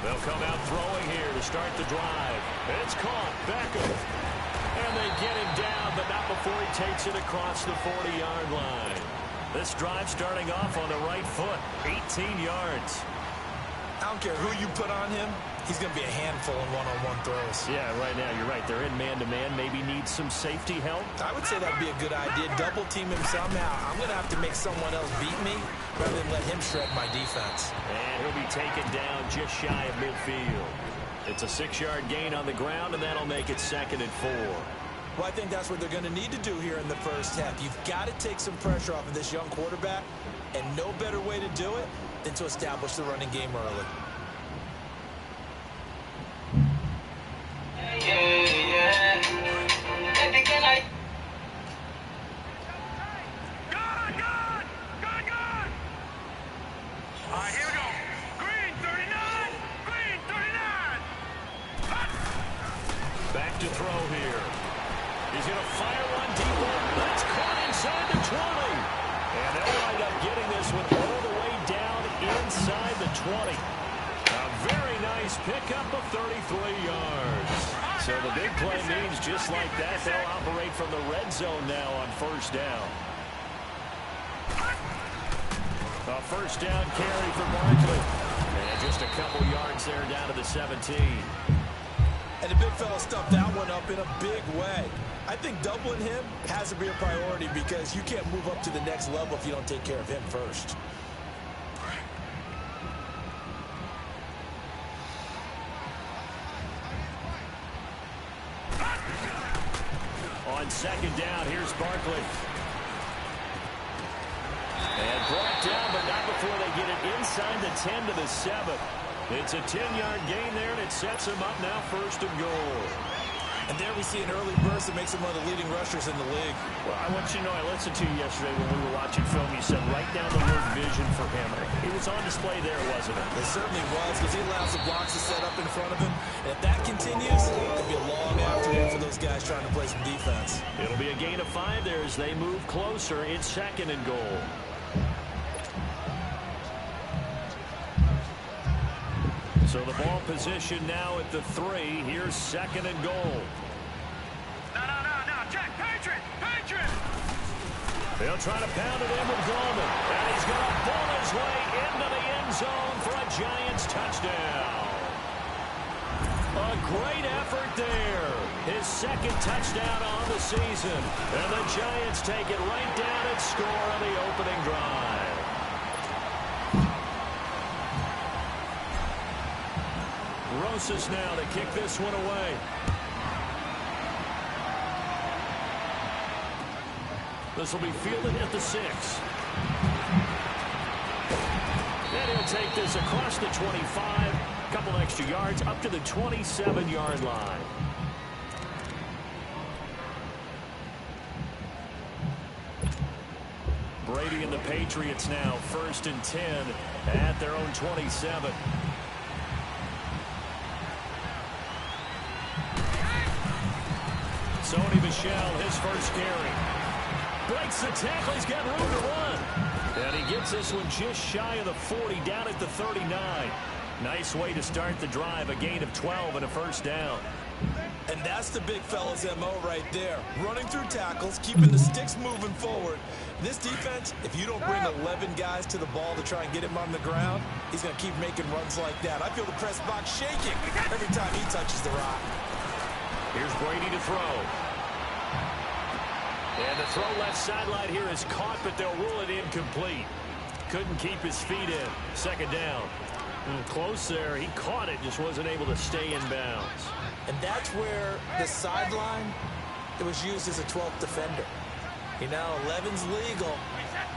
They'll come out throwing here to start the drive. It's caught. Beckham. And they get him down, but not before he takes it across the 40-yard line. This drive starting off on the right foot. 18 yards. I don't care who you put on him. He's going to be a handful in one-on-one throws. Yeah, right now, you're right. They're in man-to-man. Maybe needs some safety help. I would say that'd be a good idea. Double team him somehow. I'm going to have to make someone else beat me rather than let him shred my defense. And he'll be taken down just shy of midfield. It's a 6-yard gain on the ground, and that'll make it 2nd and 4. Well, I think that's what they're going to need to do here in the first half. You've got to take some pressure off of this young quarterback, and no better way to do it than to establish the running game early. Back to throw here. He's going to fire one deep. That's caught inside the 20. And they'll wind up getting this one all the way down inside the 20. A very nice pickup of 33 yards. So the big play means just like that, they'll operate from the red zone now on first down. A first down carry for Barkley. And just a couple yards there down to the 17. And the big fella stuffed that one up in a big way. I think doubling him has to be a priority because you can't move up to the next level if you don't take care of him first. On second down, here's Barkley. And brought down, but not before they get it inside the 10 to the 7. It's a 10-yard gain there, and it sets him up now 1st and goal. And there we see an early burst that makes him one of the leading rushers in the league. Well, I want you to know, I listened to you yesterday when we were watching film. You said right down the word vision for him. It was on display there, wasn't it? It certainly was, because he allows the blocks to set up in front of him. And if that continues, it'll be a long afternoon for those guys trying to play some defense. It'll be a gain of 5 there as they move closer. It's 2nd and goal. So the ball position now at the 3. Here's 2nd and goal. No, Jack, Patriot! They'll try to pound it in with Gallman. And he's going to ball his way into the end zone for a Giants touchdown. A great effort there. His 2nd touchdown on the season. And the Giants take it right down and score on the opening drive. Rosas now to kick this one away. This will be fielded at the 6. And he'll take this across the 25. A couple extra yards up to the 27-yard line. Brady and the Patriots now 1st and 10 at their own 27. Sony Michel, his first carry. Breaks the tackle. He's got room to run. And he gets this one just shy of the 40, down at the 39. Nice way to start the drive. A gain of 12 and a first down. And that's the big fella's MO right there. Running through tackles, keeping the sticks moving forward. This defense, if you don't bring 11 guys to the ball to try and get him on the ground, he's going to keep making runs like that. I feel the press box shaking every time he touches the rock. Here's Brady to throw. And the throw left sideline here is caught, but they'll rule it incomplete. Couldn't keep his feet in. 2nd down. Close there. He caught it, just wasn't able to stay in bounds. And that's where the sideline, it was used as a 12th defender. You know, 11's legal.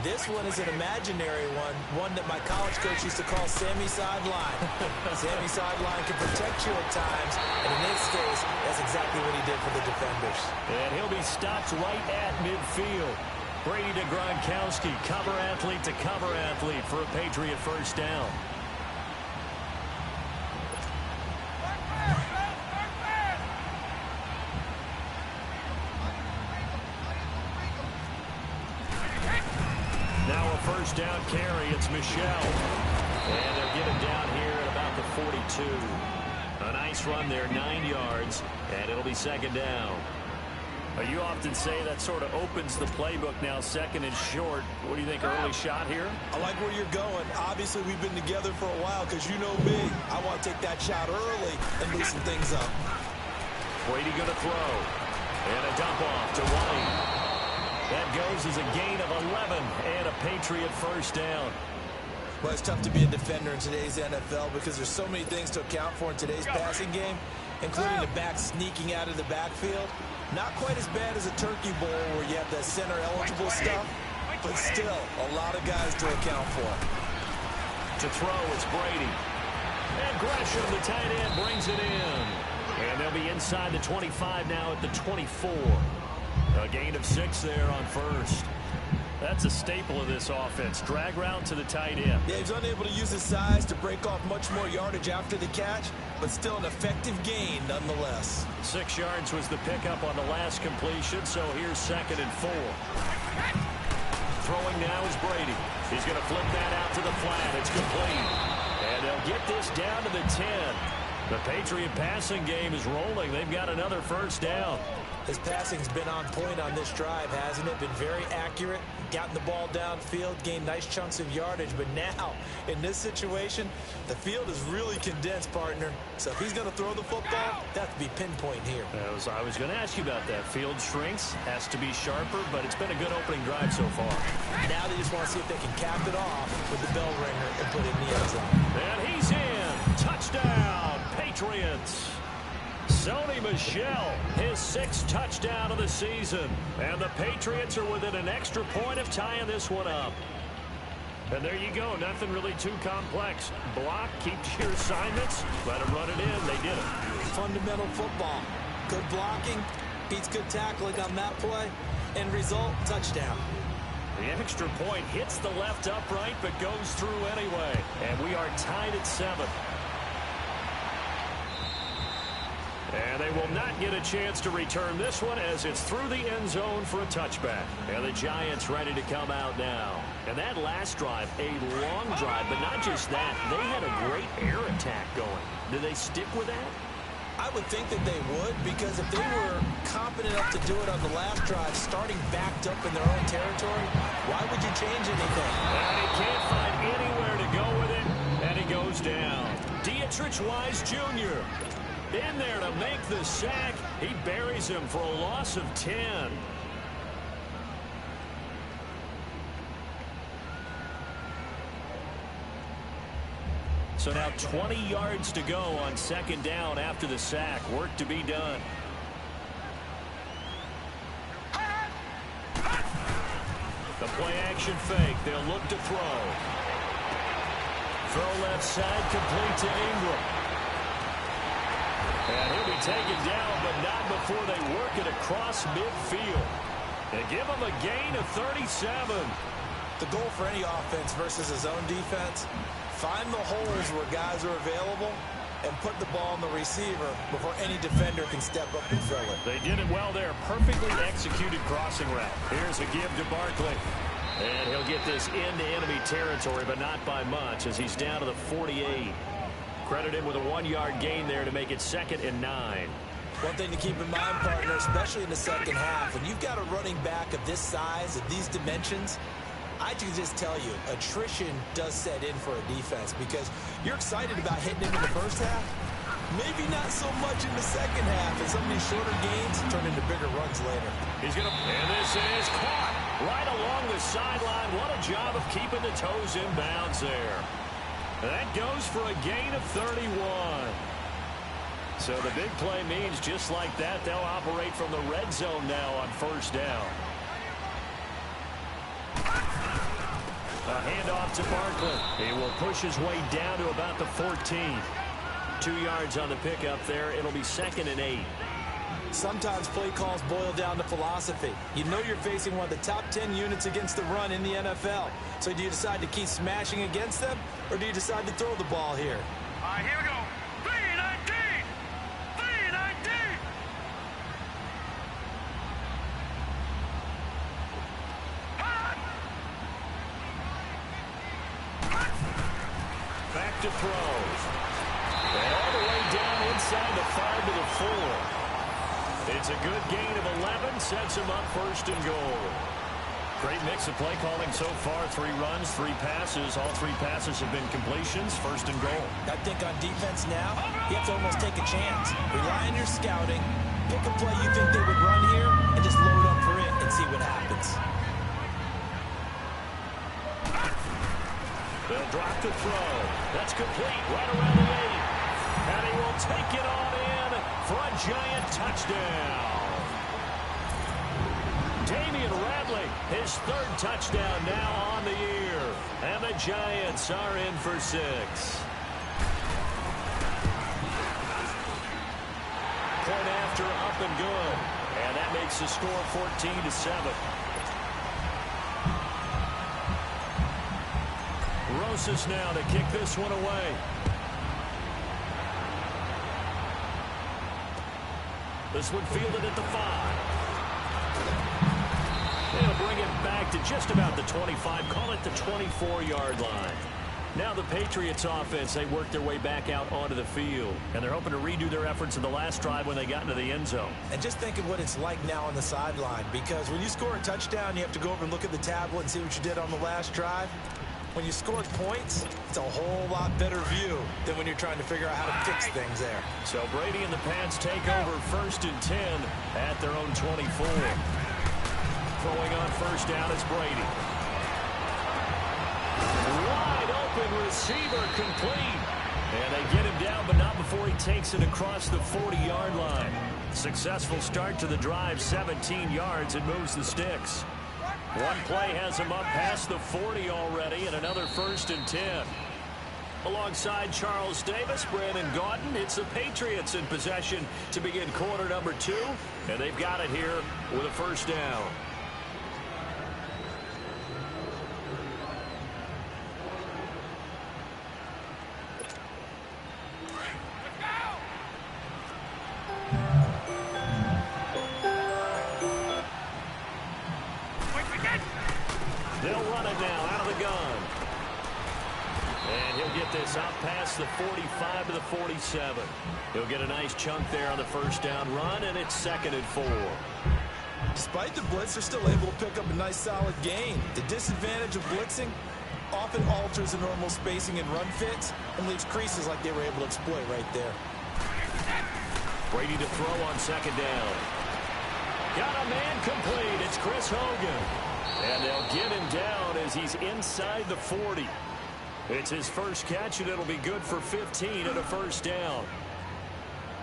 This one is an imaginary one that my college coach used to call Sammy Sideline. Sammy Sideline can protect you at times, and in this case, that's exactly what he did for the defenders. And he'll be stopped right at midfield. Brady to Gronkowski, cover athlete to cover athlete for a Patriot first down. Now a first down carry. It's Michel. And they'll get him down here at about the 42. A nice run there, 9 yards, and it'll be second down. You often say that sort of opens the playbook now, second and short. What do you think, early shot here? I like where you're going. Obviously, we've been together for a while because you know me. I want to take that shot early and loosen things up. Brady going to throw. And a dump off to White. That goes as a gain of 11 and a Patriot first down. Well, it's tough to be a defender in today's NFL because there's so many things to account for in today's passing game, including the back sneaking out of the backfield. Not quite as bad as a turkey bowl where you have that center eligible stuff, but still a lot of guys to account for. To throw, it's Brady. And Gresham, the tight end, brings it in. And they'll be inside the 25 now at the 24. A gain of 6 there on first. That's a staple of this offense. Drag route to the tight end. Yeah, he's unable to use his size to break off much more yardage after the catch, but still an effective gain nonetheless. 6 yards was the pickup on the last completion, so here's second and 4. Throwing now is Brady. He's going to flip that out to the flat. It's complete. And they'll get this down to the 10. The Patriot passing game is rolling. They've got another first down. His passing's been on point on this drive, hasn't it? Been very accurate, gotten the ball downfield, gained nice chunks of yardage. But now, in this situation, the field is really condensed, partner. So if he's going to throw the football, that has to be pinpoint here. I was going to ask you about that. Field shrinks, has to be sharper, but it's been a good opening drive so far. Now they just want to see if they can cap it off with the bell ringer and put it in the end zone. And he's in. Touchdown, Patriots. Sony Michel, his 6th touchdown of the season. And the Patriots are within an extra point of tying this one up. And there you go. Nothing really too complex. Block, keep to your assignments, let them run it in. They did it. Fundamental football. Good blocking, beats good tackling on that play. End result, touchdown. The extra point hits the left upright, but goes through anyway. And we are tied at 7. And they will not get a chance to return this one as it's through the end zone for a touchback. And the Giants ready to come out now. And that last drive, a long drive, but not just that. They had a great air attack going. Do they stick with that? I would think that they would, because if they were confident enough to do it on the last drive, starting backed up in their own territory, why would you change anything? And he can't find anywhere to go with it, and he goes down. Dietrich Wise Jr. in there to make the sack. He buries him for a loss of 10. So now 20 yards to go on second down after the sack. Work to be done. The play action fake. They'll look to throw. Throw left side, complete to Ingram. And he'll be taken down, but not before they work it across midfield. They give him a gain of 37. The goal for any offense versus his own defense, find the holes where guys are available and put the ball on the receiver before any defender can step up and fill it. They did it well there. Perfectly executed crossing route. Here's a give to Barkley. And he'll get this into enemy territory, but not by much as he's down to the 48. Credit him with a 1-yard gain there to make it 2nd and 9. One thing to keep in mind, partner, especially in the second half, when you've got a running back of this size, of these dimensions, I can just tell you, attrition does set in for a defense because you're excited about hitting him in the first half. Maybe not so much in the second half, and some of these shorter gains turn into bigger runs later. He's going to, and this is caught right along the sideline. What a job of keeping the toes in bounds there. That goes for a gain of 31. So the big play means just like that, they'll operate from the red zone now on first down. A handoff to Barkley. He will push his way down to about the 14. 2 yards on the pickup there. It'll be 2nd and 8. Sometimes play calls boil down to philosophy. You know you're facing one of the top 10 units against the run in the NFL. So do you decide to keep smashing against them, or do you decide to throw the ball here? All right, here we go. 3-19! 3-19! Back to throw. inside the 5 to the 4. It's a good gain of 11, sets him up first and goal. Great mix of play calling so far. 3 runs, 3 passes. All 3 passes have been completions. First and goal. I think on defense now, you have to almost take a chance. Rely on your scouting. Pick a play you think they would run here and just load up for it and see what happens. They'll drop the throw. That's complete right around the 8. And he will take it on in for a giant touchdown. Damian Radley, his 3rd touchdown now on the year. And the Giants are in for 6. Point after, up and good. And that makes the score 14-7. Rosas now to kick this one away. This one fielded at the 5. They'll bring it back to just about the 25, call it the 24-yard line. Now the Patriots offense, they work their way back out onto the field, and they're hoping to redo their efforts in the last drive when they got into the end zone. And just think of what it's like now on the sideline, because when you score a touchdown, you have to go over and look at the tablet and see what you did on the last drive. When you scored points, it's a whole lot better view than when you're trying to figure out how to fix things there. So Brady and the Pats take over first and 10 at their own 24. Throwing on first down is Brady. Wide open receiver complete. And they get him down, but not before he takes it across the 40-yard line. Successful start to the drive, 17 yards. It moves the sticks. One play has him up past the 40 already, and another first and 10. Alongside Charles Davis, Brandon Gaudin, it's the Patriots in possession to begin quarter number 2, and they've got it here with a first down. Out past the 45 to the 47. He'll get a nice chunk there on the first down run, and it's 2nd and 4. Despite the blitz, they're still able to pick up a nice solid gain. The disadvantage of blitzing often alters the normal spacing and run fits and leaves creases like they were able to exploit right there. Brady to throw on 2nd down. Got a man complete. It's Chris Hogan. And they'll get him down as he's inside the 40. It's his first catch, and it'll be good for 15 and a first down.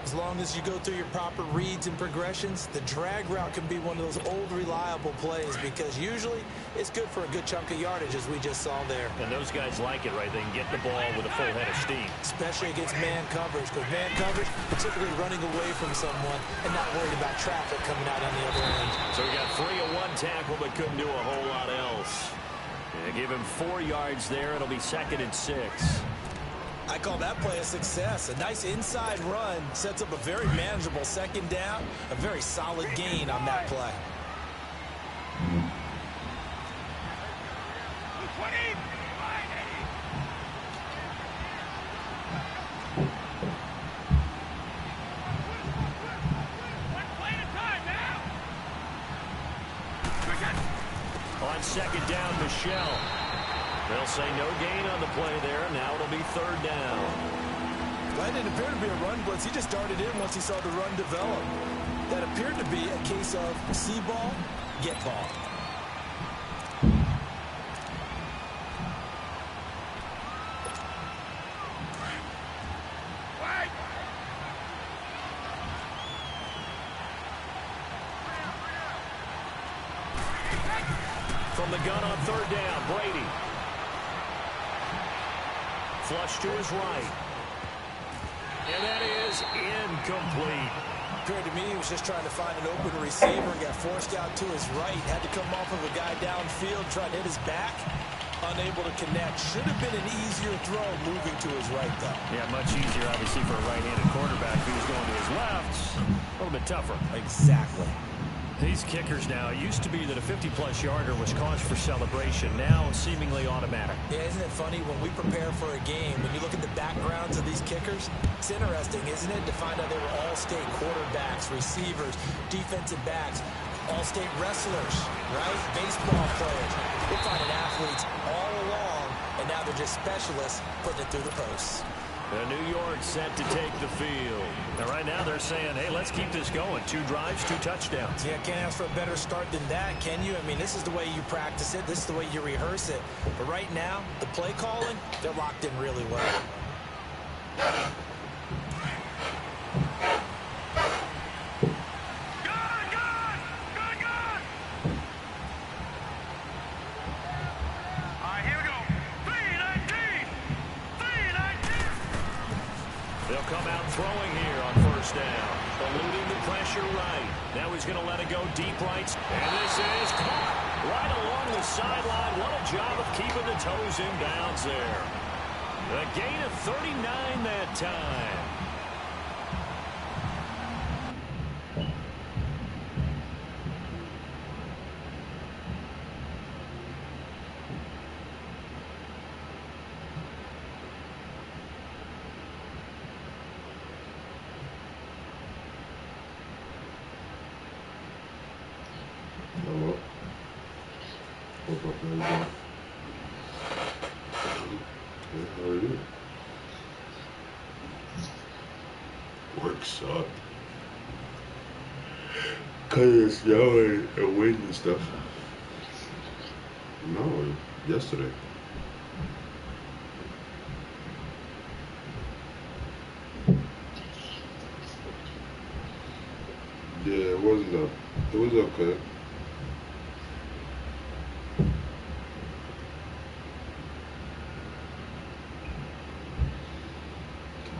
As long as you go through your proper reads and progressions, the drag route can be one of those old reliable plays because usually it's good for a good chunk of yardage, as we just saw there. And those guys like it, right? They can get the ball with a full head of steam. Especially against man coverage, because man coverage, typically running away from someone and not worried about traffic coming out on the other end. So we got 3 of 1 tackle, but couldn't do a whole lot else. They give him 4 yards there. It'll be 2nd and 6. I call that play a success. A nice inside run sets up a very manageable 2nd down. A very solid gain on that play. On 2nd down, Michelle. They'll say no gain on the play there. Now it'll be 3rd down. That didn't appear to be a run blitz. He just darted in once he saw the run develop. That appeared to be a case of see ball, get ball. From the gun on 3rd down, Brady. Flush to his right. And that is incomplete. Appeared to me he was just trying to find an open receiver and got forced out to his right. Had to come off of a guy downfield, trying to hit his back. Unable to connect. Should have been an easier throw moving to his right, though. Yeah, much easier, obviously, for a right-handed quarterback who's going to his left. A little bit tougher. Exactly. These kickers now, it used to be that a 50-plus yarder was cause for celebration. Now, seemingly automatic. Yeah, isn't it funny? When we prepare for a game, when you look at the backgrounds of these kickers, it's interesting, isn't it, to find out they were all-state quarterbacks, receivers, defensive backs, all-state wrestlers, right? Baseball players. We're finding athletes all along, and now they're just specialists putting it through the posts. New York set to take the field. Now, right now they're saying, hey, let's keep this going. 2 drives, 2 touchdowns. Yeah, can't ask for a better start than that, can you? I mean, this is the way you practice it. This is the way you rehearse it. But right now, the play calling, they're locked in really well. Throwing here on first down. Eluding the pressure right. Now he's going to let it go deep right. And this is caught right along the sideline. What a job of keeping the toes in bounds there. A gain of 39 that time. Works up. Cause it's snowing and wind and stuff. No, yesterday. Yeah, it wasn't up. It was okay.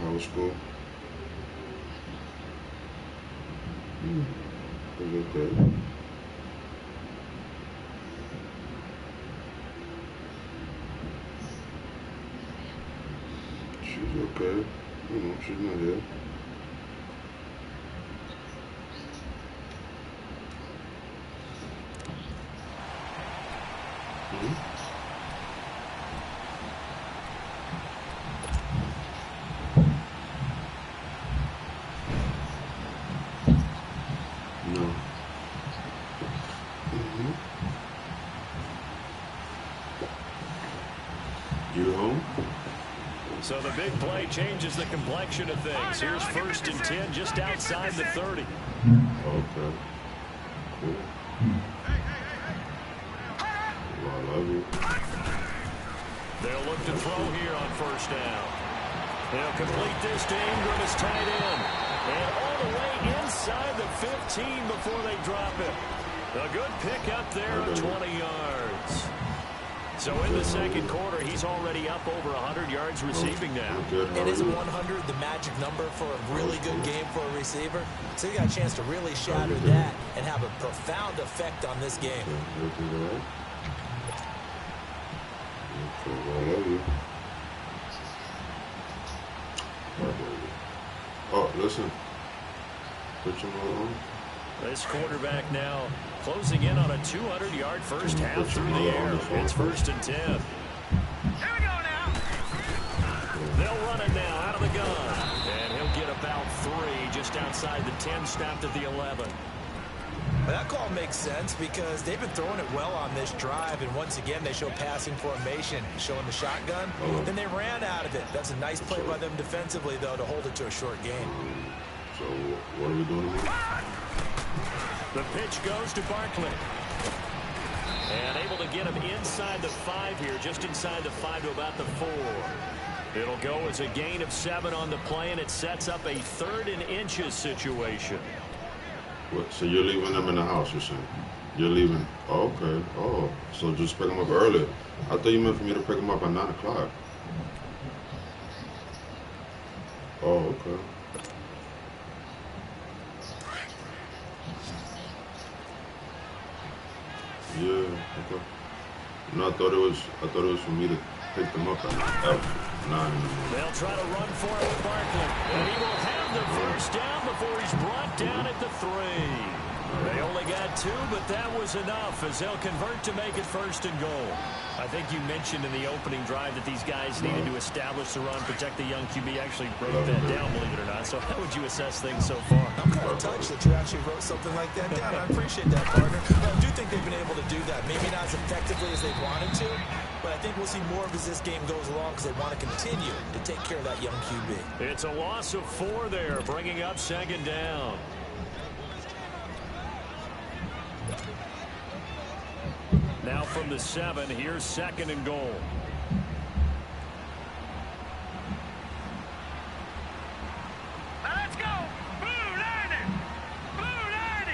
How was school? It was okay. She's okay. You know, she's not here. No. You home? So the big play changes the complexion of things. Here's 1st and 10 just outside the 30. Okay. Cool. Well, I love you. They'll look to throw here on first down. They'll complete this to Ingram as tight end. And all the way inside the 15 before they drop it. A good pick up there of 20 yards. So in the second quarter, he's already up over 100 yards receiving now. And isn't 100 the magic number for a really good game for a receiver? So you got a chance to really shatter that and have a profound effect on this game. I love you. Oh, listen. Put your on. This quarterback now closing in on a 200-yard first half through the air. It's 1st and 10. Here we go now. They'll run it now out of the gun. And he'll get about 3 just outside the 10, stopped at the 11. But that call makes sense because they've been throwing it well on this drive, and once again they show passing formation, showing the shotgun. Then they ran out of it. That's a nice play by them defensively, though, to hold it to a short game. So what are we doing here? The pitch goes to Barkley. And able to get him inside the 5 here, just inside the 5 to about the 4. It'll go as a gain of 7 on the play, and it sets up a 3rd and inches situation. What, so you're leaving them in the house, you're saying? You're leaving. Oh, okay. Oh, so just pick them up early. I thought you meant for me to pick them up at 9 o'clock. Oh, okay. Yeah, okay. No, I thought it was for me to pick them up at 9 in the morning. They'll try to run for it with Barkley. And he will have the first down before he's brought down at the 3. They only got 2, but that was enough as they'll convert to make it 1st and goal. I think you mentioned in the opening drive that these guys needed to establish the run, protect the young QB. Actually wrote that down, believe it or not. So how would you assess things so far? I'm kind of touched that you actually wrote something like that down. I appreciate that, partner. I do think they've been able to do that. Maybe not as effectively as they wanted to, but I think we'll see more of as this game goes along because they want to continue to take care of that young QB. It's a loss of 4 there, bringing up 2nd down. Now from the 7, here's 2nd and goal. Let's go! Blue 90! Blue 90!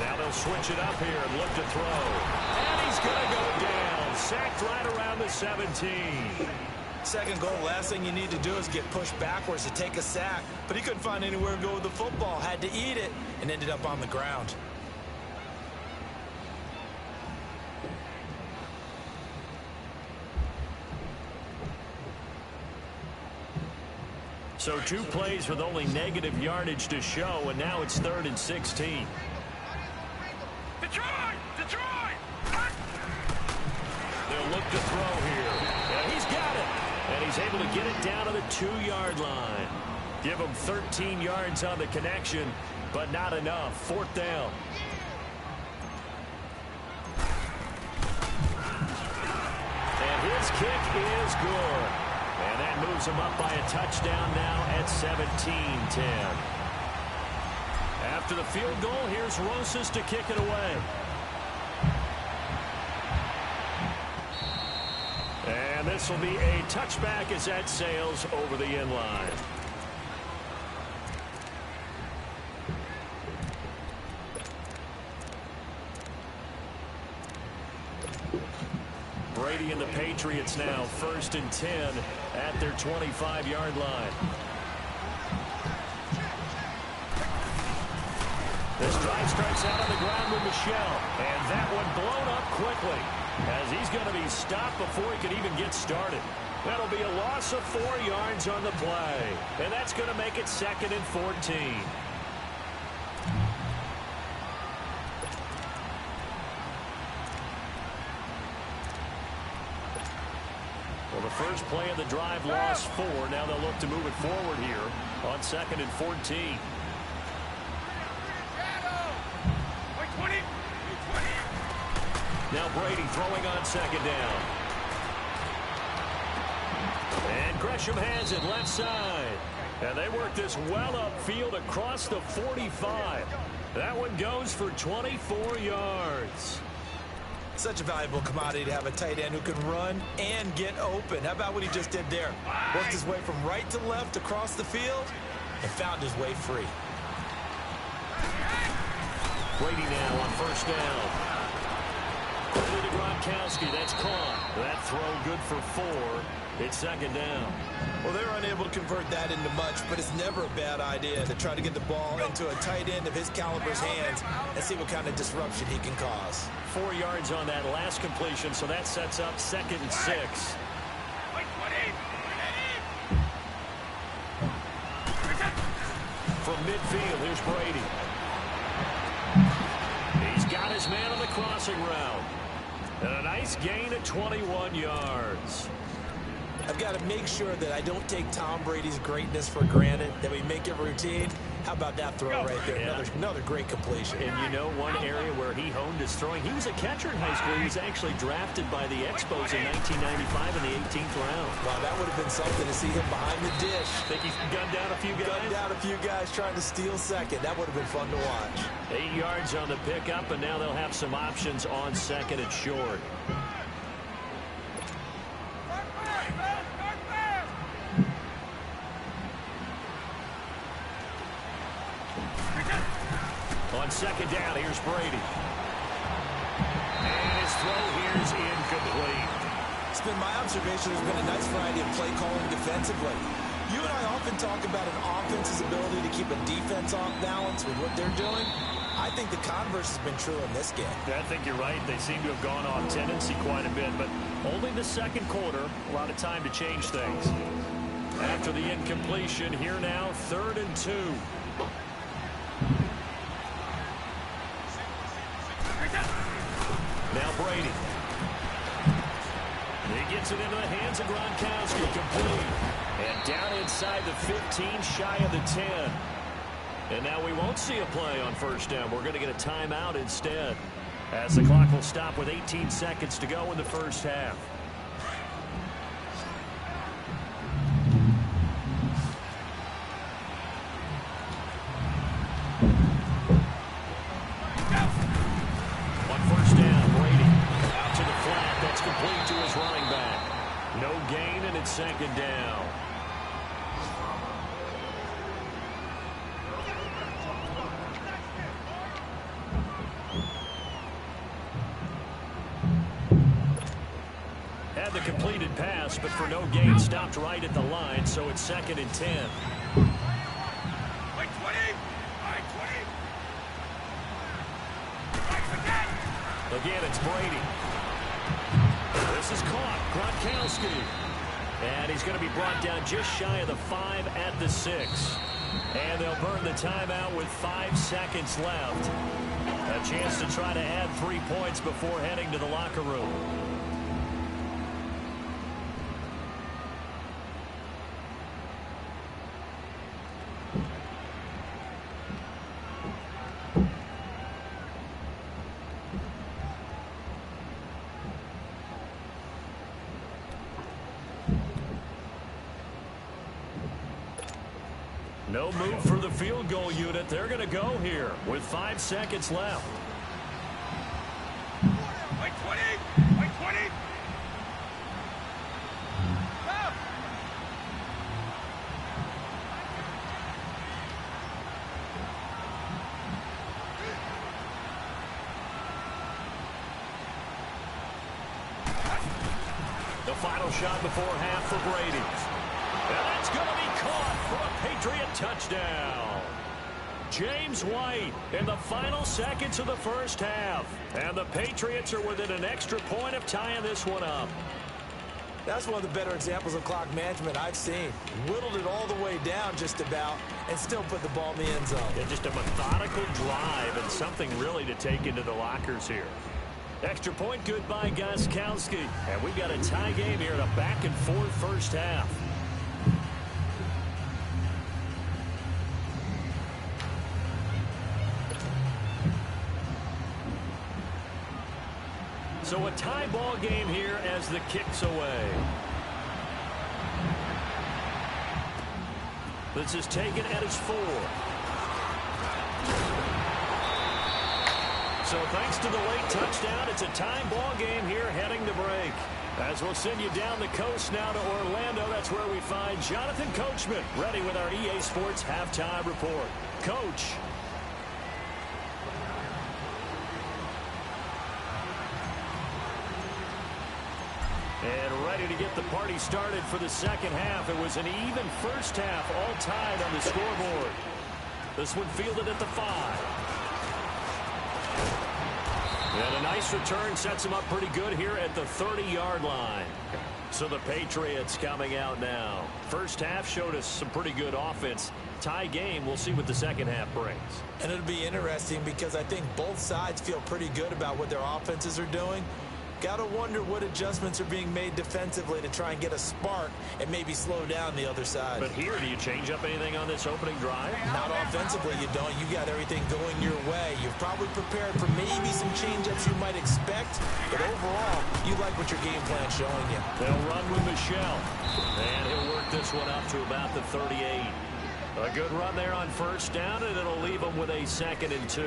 Now they'll switch it up here and look to throw. And he's going to go down. Sacked right around the 17. 2nd goal, last thing you need to do is get pushed backwards to take a sack. But he couldn't find anywhere to go with the football. Had to eat it and ended up on the ground. So 2 plays with only negative yardage to show, and now it's 3rd and 16. Detroit! Detroit! They'll look to throw here. And he's got it. And he's able to get it down to the 2-yard line. Give him 13 yards on the connection, but not enough. 4th down. And his kick is good. And that moves him up by a touchdown now at 17-10. After the field goal, here's Rosas to kick it away. And this will be a touchback as that sails over the end line. Brady and the Patriots now 1st and 10 at their 25-yard line. This drive starts out on the ground with Michel, and that one blown up quickly as he's going to be stopped before he can even get started. That'll be a loss of 4 yards on the play, and that's going to make it 2nd and 14. Well, the first play of the drive lost 4. Now they'll look to move it forward here on 2nd and 14. Now Brady throwing on 2nd down. And Gresham has it left side. And they work this well upfield across the 45. That one goes for 24 yards. Such a valuable commodity to have a tight end who can run and get open. How about what he just did there? Worked his way from right to left across the field and found his way free. Brady now on 1st down. Quickly to Gronkowski. That's caught. That throw good for 4. It's 2nd down. Well, they were unable to convert that into much, but it's never a bad idea to try to get the ball into a tight end of his caliber's hands and see what kind of disruption he can cause. 4 yards on that last completion, so that sets up 2nd and 6. From midfield, here's Brady. He's got his man on the crossing route. And a nice gain of 21 yards. I've got to make sure that I don't take Tom Brady's greatness for granted, that we make it routine. How about that throw right there? Yeah. Another great completion. And you know one area where he honed his throwing? He was a catcher in high school. He was actually drafted by the Expos in 1995 in the 18th round. Wow, that would have been something to see him behind the dish. Think he's gunned down a few guys? Gunned down a few guys trying to steal second. That would have been fun to watch. 8 yards on the pickup, and now they'll have some options on 2nd and short. On 2nd down, here's Brady. And his throw here is incomplete. It's been my observation there's been a nice variety of play calling defensively. You and I often talk about an offense's ability to keep a defense off balance with what they're doing. I think the converse has been true in this game. I think you're right. They seem to have gone off tendency quite a bit, but only the 2nd quarter. A lot of time to change things. After the incompletion, here now, 3rd and 2. Now Brady. He gets it into the hands of Gronkowski, complete. And down inside the 15, shy of the 10. And now we won't see a play on 1st down. We're going to get a timeout instead, as the clock will stop with 18 seconds to go in the 1st half. On 1st down, Brady out to the flat. That's complete to his running back. No gain, and it's 2nd down. Had the completed pass, but for no gain, stopped right at the line, so it's 2nd and 10. Again, it's Brady. This is caught. Gronkowski. And he's going to be brought down just shy of the 5 at the 6. And they'll burn the timeout with 5 seconds left. A chance to try to add 3 points before heading to the locker room. No move for the field goal unit. They're going to go here with 5 seconds left. The final shot before half for Brady. And that's going to be caught for a Patriot touchdown. James White in the final seconds of the 1st half. And the Patriots are within an extra point of tying this one up. That's one of the better examples of clock management I've seen. Whittled it all the way down just about and still put the ball in the end zone. Yeah, just a methodical drive and something really to take into the lockers here. Extra point good by Gronkowski. And we've got a tie game here in a back-and-forth 1st half. So a tie ball game here as the kick's away. This is taken at its 4. So thanks to the late touchdown, it's a tie ball game here heading to break. As we'll send you down the coast now to Orlando, that's where we find Jonathan Coachman ready with our EA Sports Halftime Report. Coach. And ready to get the party started for the 2nd half. It was an even 1st half, all tied on the scoreboard. This one fielded at the 5. And a nice return sets him up pretty good here at the 30-yard line. So the Patriots coming out now. 1st half showed us some pretty good offense. Tie game, we'll see what the 2nd half brings. And it'll be interesting because I think both sides feel pretty good about what their offenses are doing. Got to wonder what adjustments are being made defensively to try and get a spark and maybe slow down the other side. But here, do you change up anything on this opening drive? Not offensively, you don't. You got everything going your way. You've probably prepared for maybe some change-ups you might expect, but overall, you like what your game plan's showing you. They'll run with Michelle, and he'll work this one up to about the 38. A good run there on 1st down, and it'll leave them with a 2nd and 2.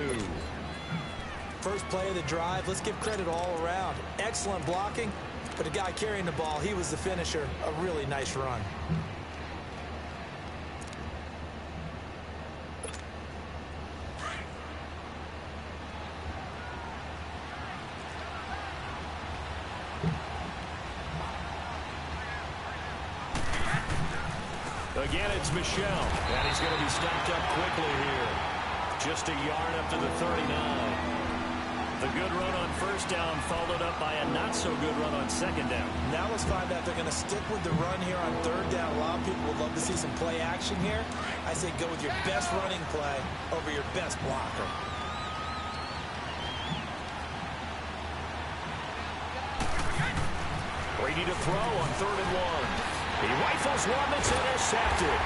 First play of the drive, let's give credit all around. Excellent blocking, but the guy carrying the ball, he was the finisher. A really nice run. Again, it's Michelle, and he's going to be stopped up quickly here. Just a yard up to the 39. The good run on first down followed up by a not-so-good run on second down. Now let's find out if they're going to stick with the run here on third down. A lot of people would love to see some play action here. I say go with your best running play over your best blocker. Brady to throw on 3rd and 1. He rifles one that's intercepted.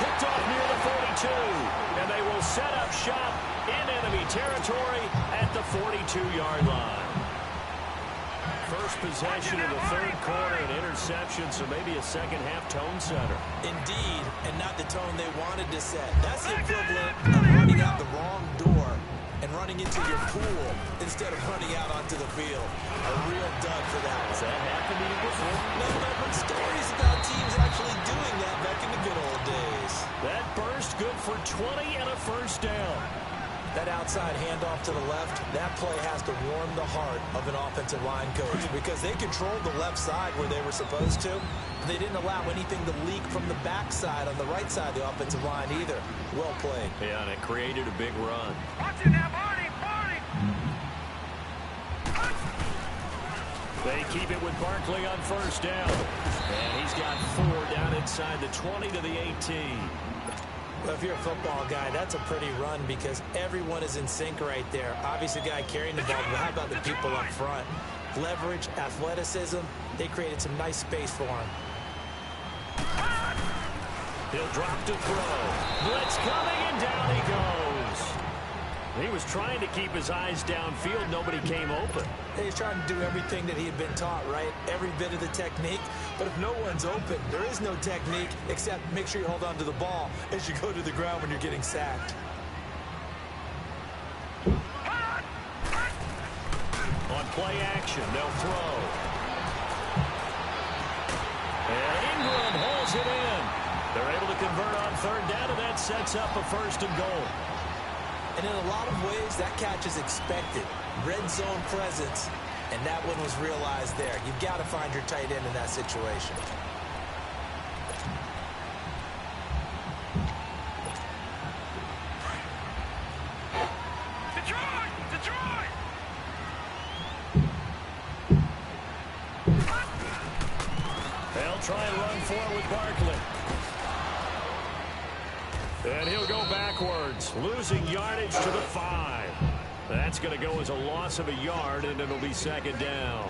Picked off near the 42. And they will set up shop in enemy territory at the 42-yard line. First possession of the third quarter, an interception, so maybe a second-half tone setter. Indeed, and not the tone they wanted to set. That's the equivalent of running out the wrong door and running into your pool instead of running out onto the field. A real dud for that. Has that happened to you before? No, I've heard stories about teams actually doing that back in the good old days. That burst good for 20 and a first down. That outside handoff to the left, that play has to warm the heart of an offensive line coach because they controlled the left side where they were supposed to. They didn't allow anything to leak from the backside on the right side of the offensive line either. Well played. Yeah, and it created a big run. Watch it now, Barney, Barney. They keep it with Barkley on first down. And he's got 4 down inside the 20 to the 18. Well, if you're a football guy, that's a pretty run because everyone is in sync right there. Obviously, the guy carrying the ball, but how about the people up front? Leverage, athleticism, they created some nice space for him. He'll drop to throw. Blitz coming, and down he goes. He was trying to keep his eyes downfield. Nobody came open. He's trying to do everything that he had been taught, right? Every bit of the technique. But if no one's open, there is no technique except make sure you hold on to the ball as you go to the ground when you're getting sacked. On play action, they'll throw. And Ingram holds it in. They're able to convert on third down, and that sets up a 1st and goal. And in a lot of ways, that catch is expected. Red zone presence, and that one was realized there. You've got to find your tight end in that situation. Detroit! Detroit! They'll try and run forward with Barkley. And he'll go backwards, losing yardage to the 5. That's going to go as a loss of a yard, and it'll be 2nd down.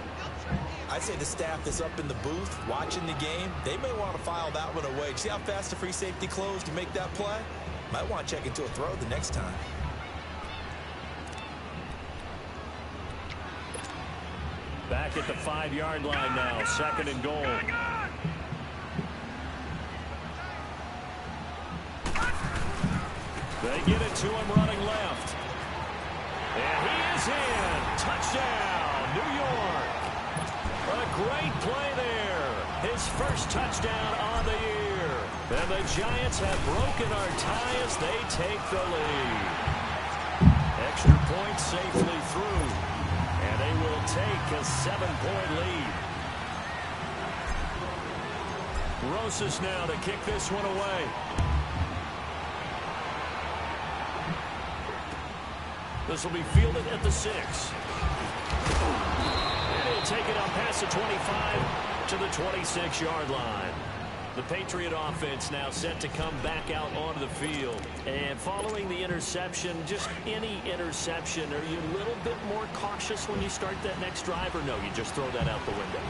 I'd say the staff that's up in the booth watching the game, they may want to file that one away. See how fast the free safety closed to make that play? Might want to check into a throw the next time. Back at the 5-yard line now, 2nd and goal. They get it to him running left. And he is in. Touchdown, New York. A great play there. His first touchdown on the year. And the Giants have broken our tie as they take the lead. Extra point safely through. And they will take a 7-point lead. Rosas now to kick this one away. This will be fielded at the 6. And he'll take it on past the 25 to the 26-yard line. The Patriot offense now set to come back out onto the field. And following the interception, just any interception, are you a little bit more cautious when you start that next drive, or no, you just throw that out the window?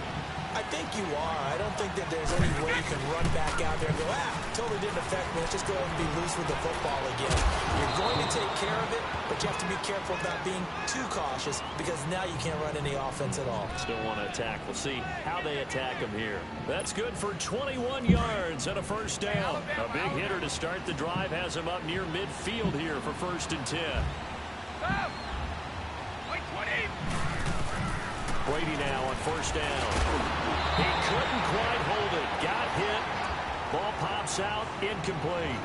I think you are. I don't think that there's any way you can run back out there and go, totally didn't affect me. Let's just go and be loose with the football again. You're going to take care of it, but you have to be careful about being too cautious because now you can't run any offense at all. Still want to attack. We'll see how they attack him here. That's good for 21 yards and a 1st down. A big hitter to start the drive has him up near midfield here for 1st and 10. Brady now on 1st down. He couldn't quite hold it. Got hit. Ball pops out. Incomplete.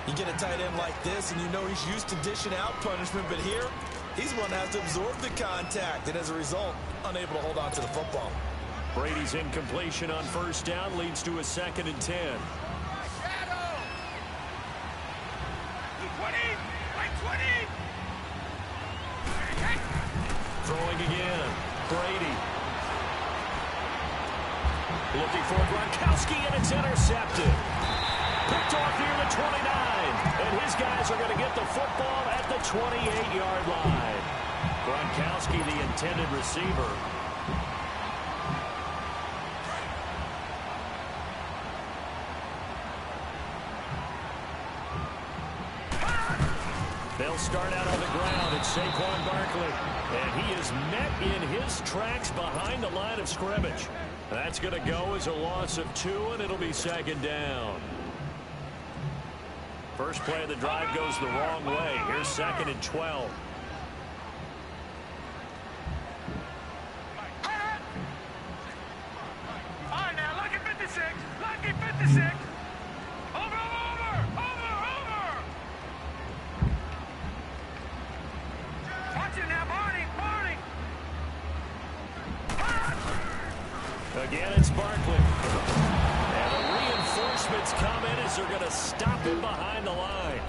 You get a tight end like this, and you know he's used to dishing out punishment, but here, he's one that has to absorb the contact, and as a result, unable to hold on to the football. Brady's incompletion on 1st down leads to a 2nd and 10. Throwing again. Brady. Looking for Gronkowski, and it's intercepted. Picked off near the 29. And his guys are going to get the football at the 28-yard line. Gronkowski, the intended receiver. They'll start out on the ground. It's Saquon Barkley. And he is met in his tracks behind the line of scrimmage. That's going to go as a loss of 2, and it'll be second down. First play of the drive goes the wrong way. Here's 2nd and 12. All right, now, lucky 56. Lucky 56. Over. Watch it now, Barney. Again, it's Barkley. And the reinforcements come in as they're going to stop him behind the line.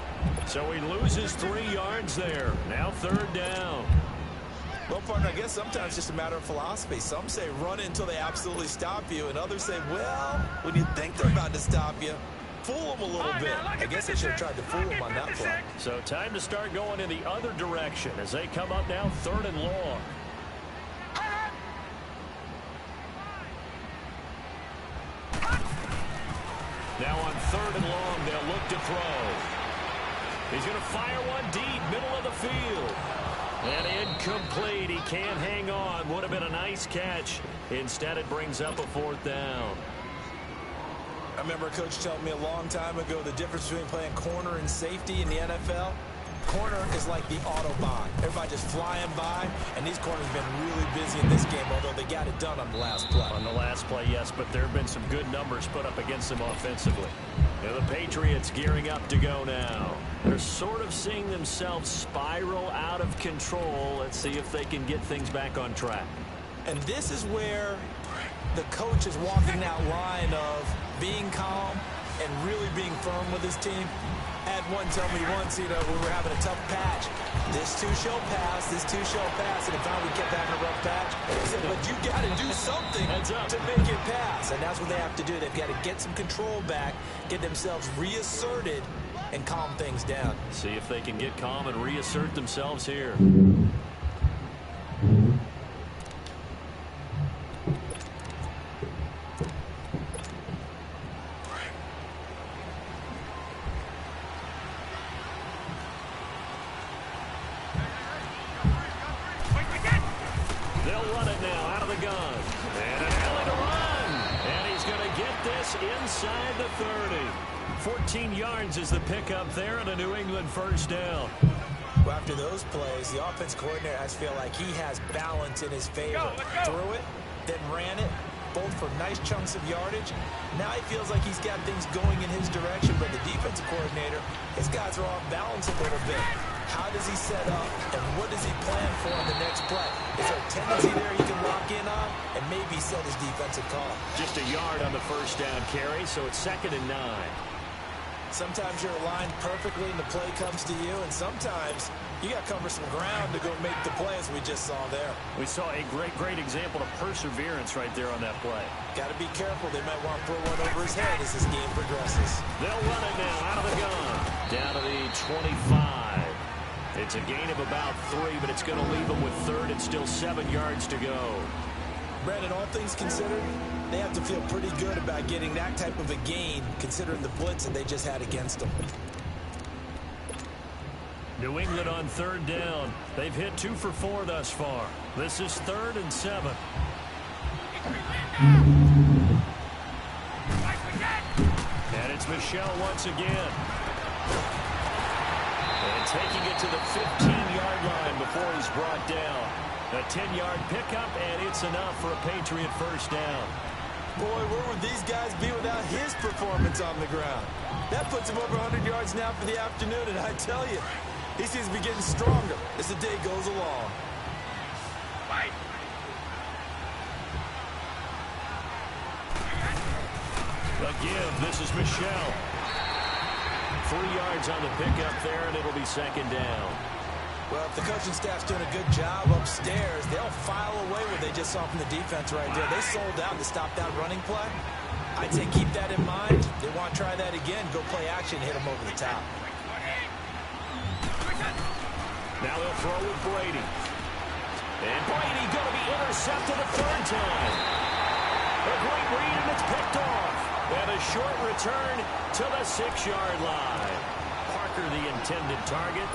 So he loses 3 yards there. Now 3rd down. Well, partner, I guess sometimes it's just a matter of philosophy. Some say run it until they absolutely stop you, and others say, well, when you think they're about to stop you, fool them a little bit. I guess they should have tried to fool them on that play. So time to start going in the other direction as they come up now 3rd and long. Now on 3rd and long, they'll look to throw. He's going to fire one deep, middle of the field. And incomplete. He can't hang on. Would have been a nice catch. Instead, it brings up a 4th down. I remember a coach telling me a long time ago the difference between playing corner and safety in the NFL. Corner is like the Autobahn. Everybody just flying by, and these corners have been really busy in this game, although they got it done on the last play. On the last play, yes, but there have been some good numbers put up against them offensively. Now the Patriots gearing up to go now. They're sort of seeing themselves spiral out of control. Let's see if they can get things back on track. And this is where the coach is walking that line of being calm and really being firm with his team. I had one tell me once, we were having a tough patch. This too shall pass, this too shall pass. And if not, we kept having a rough patch. He said, but you got to do something to make it pass. And that's what they have to do. They've got to get some control back, get themselves reasserted, and calm things down. See if they can get calm and reassert themselves here. Inside the 30. 14 yards is the pickup there and a New England first down. Well, after those plays, the offense coordinator has to feel like he has balance in his favor. Threw it, then ran it, both for nice chunks of yardage. Now he feels like he's got things going in his direction, but the defensive coordinator, his guys are off balance a little bit. How does he set up, and what does he plan for on the next play? Is there a tendency there he can lock in on and maybe set his defensive call? Just a yard on the first down carry, so it's 2nd and 9. Sometimes you're aligned perfectly and the play comes to you, and sometimes you got to cover some ground to go make the play, as we just saw there. We saw a great example of perseverance right there on that play. Got to be careful. They might want to throw one over his head as this game progresses. They'll run it now out of the gun. Down to the 25. It's a gain of about 3, but it's going to leave them with 3rd and still 7 yards to go. Brandon, all things considered, they have to feel pretty good about getting that type of a gain, considering the blitz that they just had against them. New England on 3rd down. They've hit 2 for 4 thus far. This is 3rd and 7. And it's Michelle once again. And taking it to the 15-yard line before he's brought down. A 10-yard pickup, and it's enough for a Patriot first down. Boy, where would these guys be without his performance on the ground? That puts him over 100 yards now for the afternoon, and I tell you, he seems to be getting stronger as the day goes along. A give. This is Michelle. 3 yards on the pickup there, and it'll be 2nd down. Well, if the coaching staff's doing a good job upstairs, they'll file away what they just saw from the defense right there. They sold out to stop that running play. I'd say keep that in mind. They want to try that again. Go play action, hit them over the top. Now they'll throw with Brady. And Brady going to be intercepted a third time. A great read, and it's picked off. And a short return to the 6-yard line. Parker, the intended target.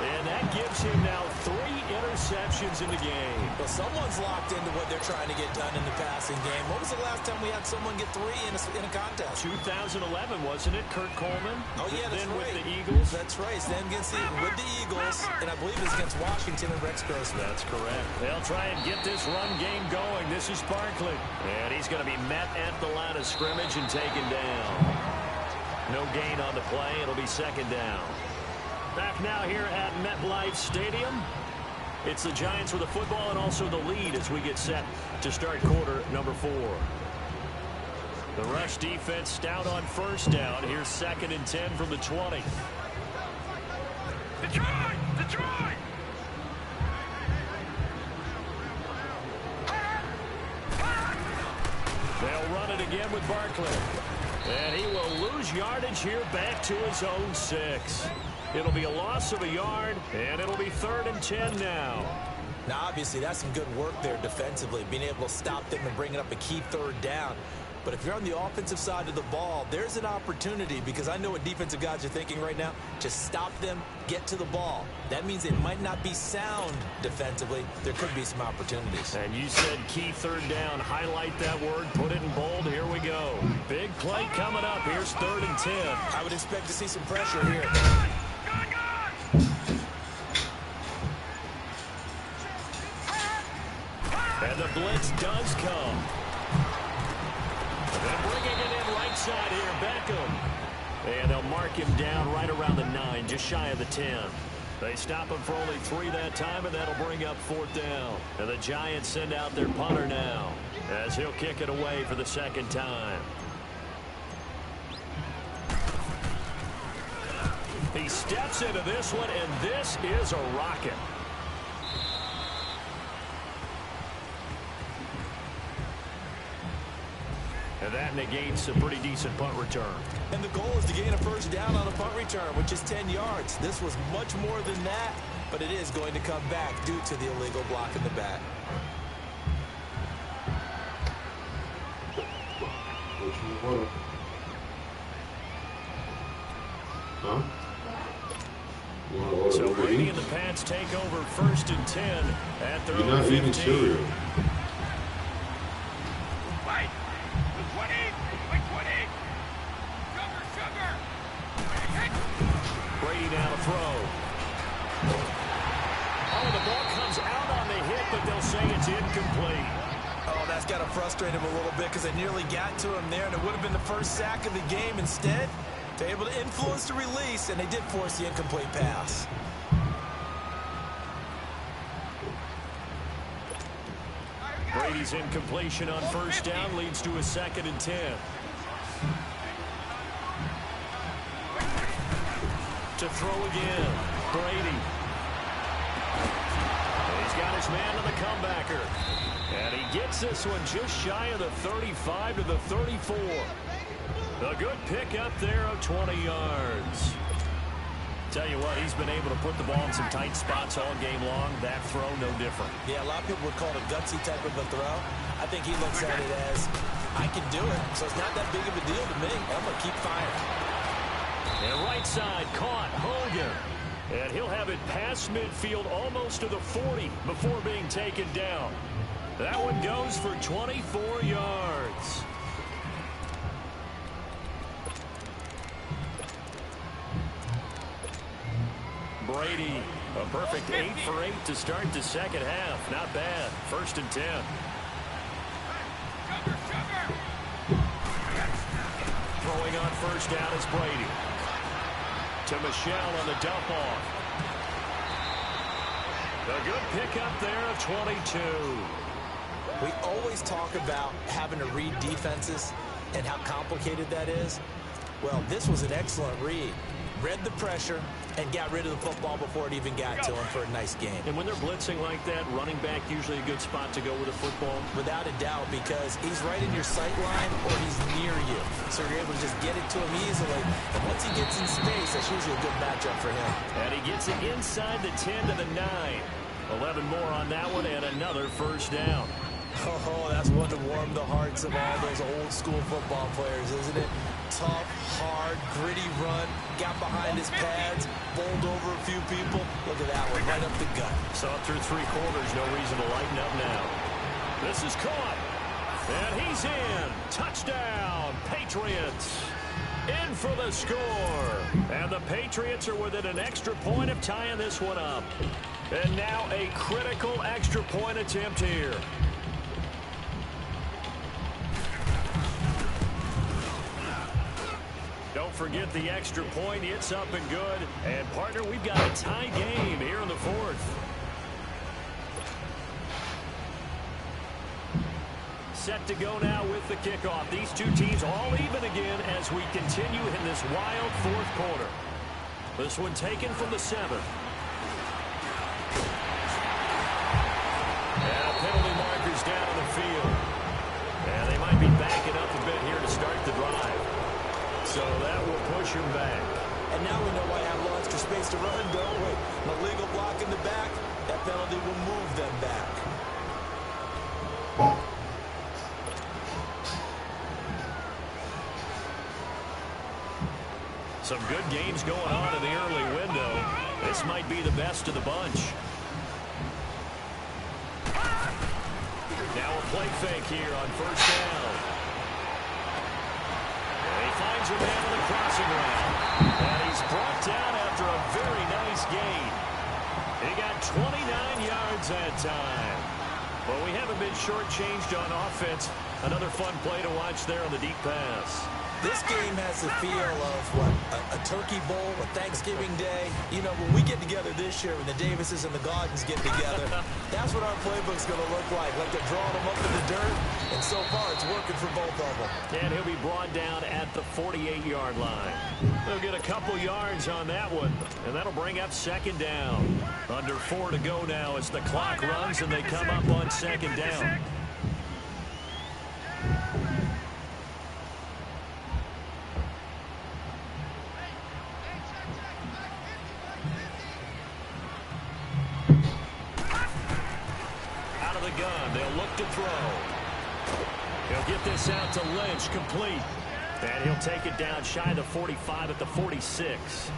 And that gives him now 3 interceptions in the game. Well, someone's locked into what they're trying to get done in the passing game. When was the last time we had someone get 3 in a contest? 2011, wasn't it? Kurt Coleman? Oh, yeah, that's then right. With the Eagles? That's right. Then with the Eagles, and I believe it's against Washington and Rex Grossman. That's correct. They'll try and get this run game going. This is Barkley. And he's going to be met at the line of scrimmage and taken down. No gain on the play. It'll be second down. Back now here at MetLife Stadium. It's the Giants with the football and also the lead as we get set to start quarter number 4. The rush defense stout on first down. Here's 2nd and 10 from the 20. Detroit! Detroit! They'll run it again with Barkley. And he will lose yardage here back to his own 6. It'll be a loss of a yard, and it'll be 3rd and 10 now. Now, obviously, that's some good work there defensively, being able to stop them and bringing up a key 3rd down. But if you're on the offensive side of the ball, there's an opportunity, because I know what defensive guys are thinking right now. Just stop them, get to the ball. That means it might not be sound defensively. There could be some opportunities. And you said key 3rd down. Highlight that word. Put it in bold. Here we go. Big play coming up. Here's 3rd and 10. I would expect to see some pressure here. And the blitz does come. They're bringing it in right side here, Beckham. And they'll mark him down right around the 9, just shy of the 10. They stop him for only 3 that time, and that'll bring up 4th down. And the Giants send out their punter now, as he'll kick it away for the 2nd time. He steps into this one, and this is a rocket. And that negates a pretty decent punt return. And the goal is to gain a 1st down on a punt return, which is 10 yards. This was much more than that, but it is going to come back due to the illegal block in the back. Huh? So Brady and the Pats take over 1st and 10 at their own 15. You're not eating cereal. Wait! The 20! Wait, 20! Sugar, sugar! Brady now to throw. Oh, the ball comes out on the hit, but they'll say it's incomplete. Oh, that's got to frustrate him a little bit because they nearly got to him there, and it would have been the first sack of the game. Instead, they're able to influence the release, and they did force the incomplete pass. Brady's incompletion on 1st down leads to a 2nd and 10. To throw again, Brady. He's got his man on the comebacker. And he gets this one just shy of the 35 to the 34. A good pickup there of 20 yards. Tell you what, he's been able to put the ball in some tight spots all game long. That throw, no different. Yeah, a lot of people would call it a gutsy type of a throw. I think he looks at it as, I can do it, so it's not that big of a deal to me. I'm going to keep firing. And right side, caught, Hogan. And he'll have it past midfield almost to the 40 before being taken down. That one goes for 24 yards. Brady, a perfect 8 for 8 to start the 2nd half. Not bad. 1st and 10. Throwing on 1st down is Brady. To Michelle on the dump off. A good pickup there of 22. We always talk about having to read defenses and how complicated that is. Well, this was an excellent read. read the pressure, and got rid of the football before it even got to him for a nice game. And when they're blitzing like that, running back usually a good spot to go with a football? Without a doubt, because he's right in your sight line or he's near you. So you're able to just get it to him easily. And once he gets in space, that's usually a good matchup for him. And he gets it inside the 10 to the 9. 11 more on that one and another first down. Oh, that's one to warm the hearts of all those old school football players, isn't it? Tough, hard, gritty run, got behind his pads, bowled over a few people. Look at that one, right up the gut. Saw it through 3 quarters, no reason to lighten up now. This is caught, and he's in. Touchdown, Patriots. In for the score. And the Patriots are within an extra point of tying this one up. And now a critical extra point attempt here. Don't forget the extra point. It's up and good. And, partner, we've got a tie game here in the 4th. Set to go now with the kickoff. These two teams all even again as we continue in this wild 4th quarter. This one taken from the 7th. And a penalty marker's down in the field. And they might be backing up a bit here to start the drive. So that will push him back. And now we know why I have a little extra space to run, don't we? An illegal block in the back, that penalty will move them back. Some good games going on in the early window. This might be the best of the bunch. Now a play fake here on first down. And he finds a man on the crossing route. And he's brought down after a very nice gain. He got 29 yards that time. But we haven't been shortchanged on offense. Another fun play to watch there on the deep pass. This game has the feel of, what, a turkey bowl, a Thanksgiving day. You know, when we get together this year, when the Davises and the Gaudens get together, that's what our playbook's going to look like they're drawing them up in the dirt. And so far, it's working for both of them. And he'll be brought down at the 48-yard line. They'll get a couple yards on that one, and that'll bring up second down. Under 4 to go now as the clock runs and they come up on second down. Gun. They'll look to throw. He'll get this out to Lynch, complete. And he'll take it down shy of the 45 at the 46.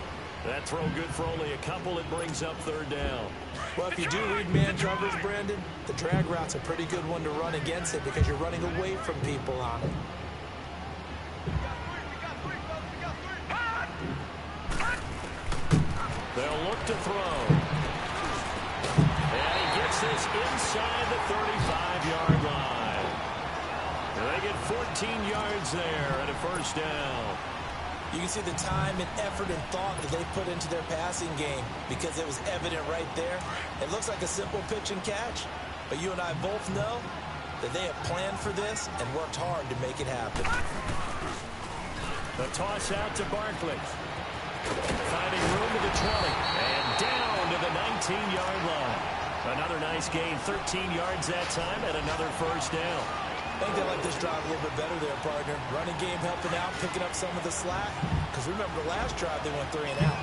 That throw good for only a couple. It brings up third down. Well, if you do read man coverage, Brandon, the drag route's a pretty good one to run against it because you're running away from people on it. They'll look to throw. This inside the 35-yard line. And they get 14 yards there at a first down. You can see the time and effort and thought that they put into their passing game because it was evident right there. It looks like a simple pitch and catch, but you and I both know that they have planned for this and worked hard to make it happen. The toss out to Barkley. Finding room to the 20 and down to the 19-yard line. Another nice gain, 13 yards that time, and another first down. I think they like this drive a little bit better there, partner. Running game helping out, picking up some of the slack. Because remember, the last drive, they went 3 and out.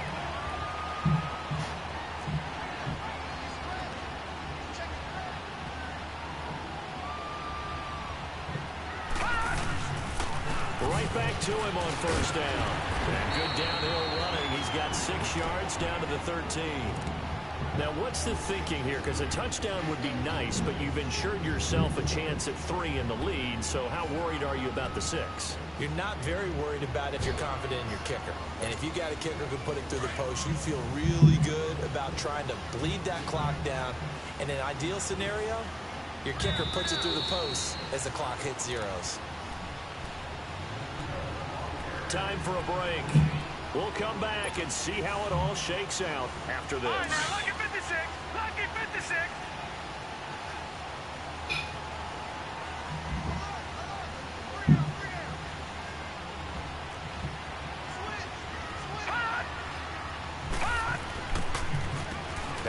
Right back to him on first down. And good downhill running. He's got 6 yards down to the 13. Now, what's the thinking here? Because a touchdown would be nice, but you've ensured yourself a chance at 3 in the lead, so how worried are you about the 6? You're not very worried about if you're confident in your kicker. And if you got a kicker who can put it through the post, you feel really good about trying to bleed that clock down. In an ideal scenario, your kicker puts it through the post as the clock hits zeros. Time for a break. We'll come back and see how it all shakes out after this. Lucky 56! Lucky 56!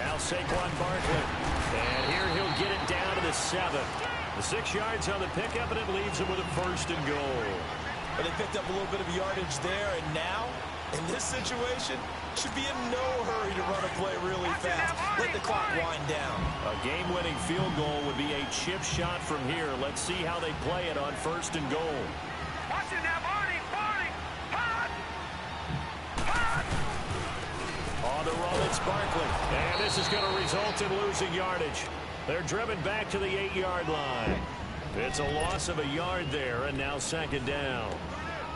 Now Saquon Barkley. And here he'll get it down to the 7. The 6 yards on the pickup, and it leaves him with a 1st and goal. But they picked up a little bit of yardage there, and now, in this situation, should be in no hurry to run a play really fast. Let the clock wind down. A game-winning field goal would be a chip shot from here. Let's see how they play it on 1st and goal. Watching that Barney. Hot. On the run, it's Barkley. And this is going to result in losing yardage. They're driven back to the 8-yard line. It's a loss of a yard there, and now 2nd down.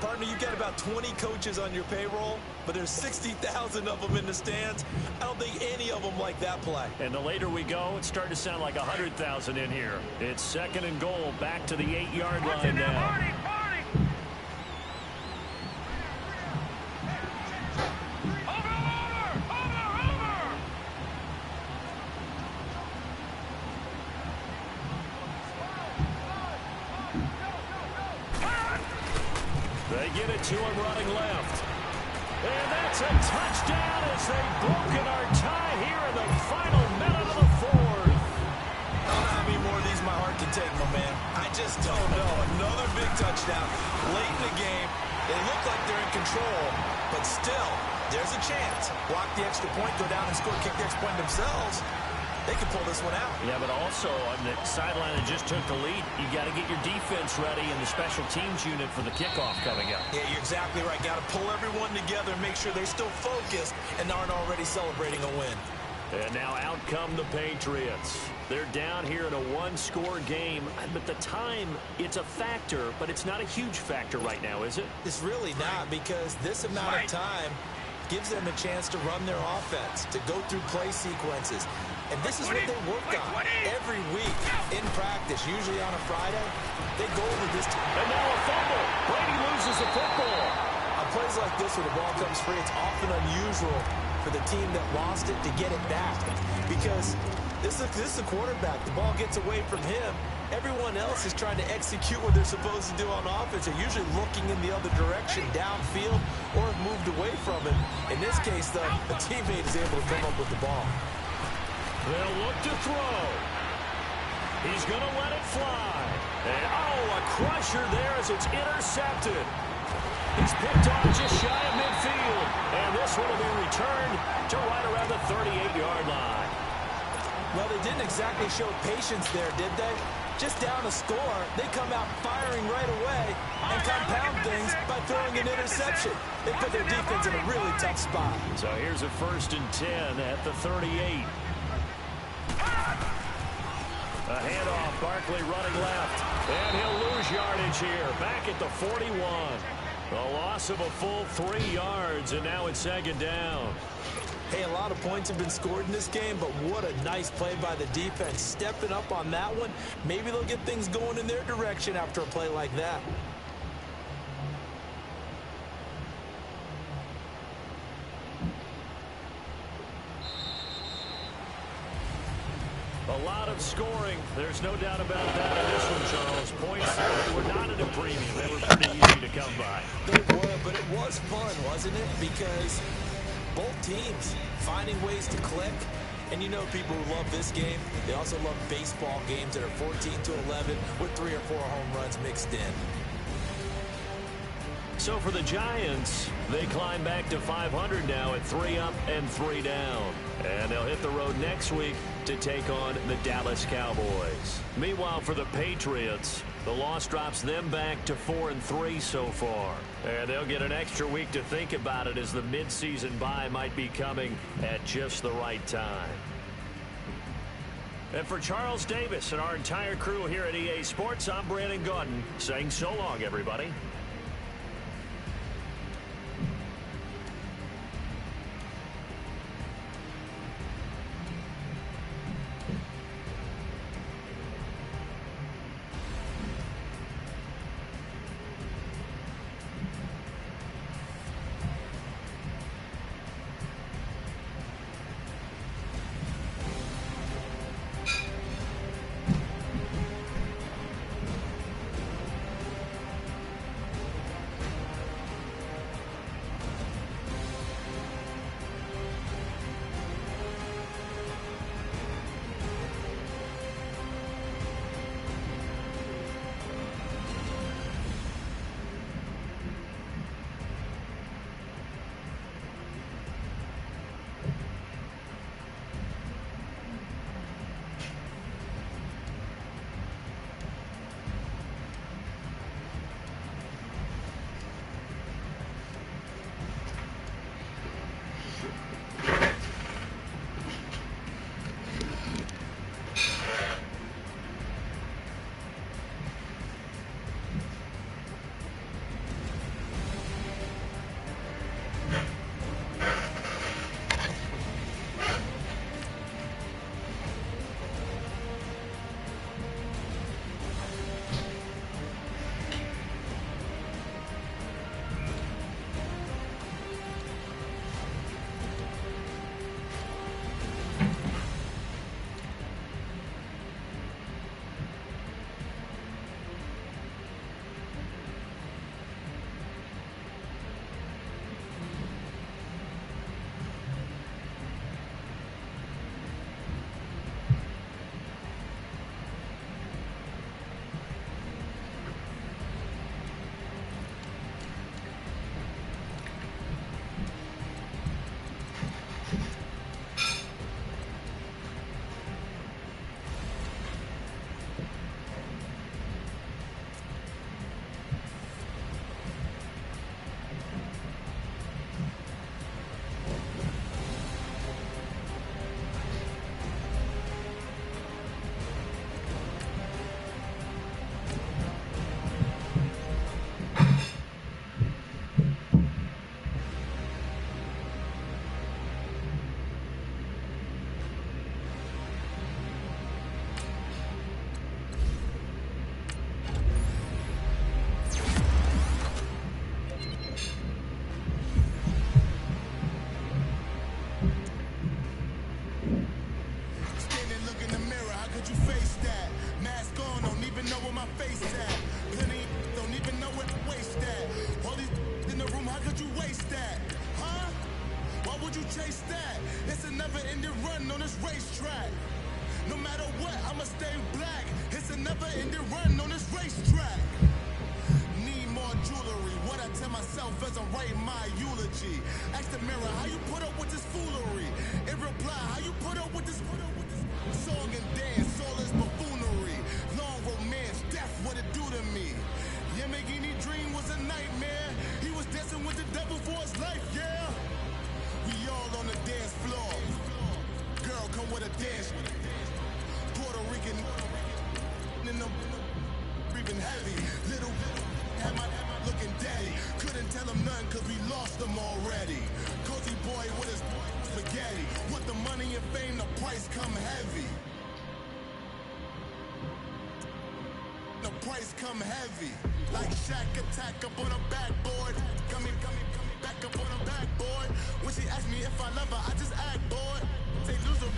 Partner, you've got about 20 coaches on your payroll, but there's 60,000 of them in the stands. I don't think any of them like that play. And the later we go, it's starting to sound like 100,000 in here. It's 2nd and goal, back to the 8-yard line now. Barney. They get it to him running left. And that's a touchdown as they've broken our tie here in the final minute of the 4th. I don't know how many more of these my heart can take, my man. I just don't know. Another big touchdown late in the game. They look like they're in control, but still, there's a chance. Block the extra point, go down and score, kick the extra point themselves. They can pull this one out. Yeah, but also on the sideline that just took the lead, you got to get your defense ready in the special teams unit for the kickoff coming up. Yeah, you're exactly right. Got to pull everyone together and make sure they're still focused and aren't already celebrating a win. And now out come the Patriots. They're down here in a 1-score game, but the time, it's a factor, but it's not a huge factor right now, is it? It's really not, because this amount of time gives them a chance to run their offense, to go through play sequences. And this is what they work on every week in practice, usually on a Friday. They go over this. And now a fumble. Brady loses the football. On plays like this where the ball comes free, it's often unusual for the team that lost it to get it back, because this is the quarterback. The ball gets away from him. Everyone else is trying to execute what they're supposed to do on offense. They're usually looking in the other direction, downfield, or have moved away from him. In this case, though, the teammate is able to come up with the ball. They'll look to throw. He's going to let it fly. And, a crusher there as it's intercepted. He's picked off just shy of midfield. And this one will be returned to right around the 38-yard line. Well, they didn't exactly show patience there, did they? Just down a score, they come out firing right away and compound things by throwing an interception. They put their defense in a really tough spot. So here's a 1st and 10 at the 38. A handoff, Barkley running left, and he'll lose yardage here, back at the 41. A loss of a full 3 yards, and now it's 2nd down. Hey, a lot of points have been scored in this game, but what a nice play by the defense. Stepping up on that one, maybe they'll get things going in their direction after a play like that. A lot of scoring. There's no doubt about that in this one, Charles. Points, they were not at a premium. They were pretty easy to come by. They were, but it was fun, wasn't it? Because both teams finding ways to click. And you know people who love this game, they also love baseball games that are 14-11 with 3 or 4 home runs mixed in. So for the Giants, they climb back to 500 now at 3 up and 3 down. And they'll hit the road next week to take on the Dallas Cowboys. Meanwhile, for the Patriots, the loss drops them back to 4-3 so far. And they'll get an extra week to think about it, as the midseason bye might be coming at just the right time. And for Charles Davis and our entire crew here at EA Sports, I'm Brandon Gaudin saying so long, everybody. would you chase that? It's a never-ending run on this racetrack. No matter what, I'ma stay black. It's a never-ending run on this racetrack. Need more jewelry. What I tell myself as I'm writing my eulogy. Ask the mirror, how you put up with this foolery? In reply, how you put up with this? Song and dance, all this buffoonery. Long romance, death, what it do to me? Yamagini dream was a nightmare. He was dancing with the devil for his life, yeah. We all on the dance floor. Girl, come with a dance. Puerto Rican in the breathing heavy. Little had my looking daddy. Couldn't tell him nothing cause we lost him already. Cozy boy with his spaghetti. With the money and fame, the price come heavy. The price come heavy. Like Shaq attack up on a backboard. Coming back up on a backboard. When she asked me if I love her, I just act bored. Say loser,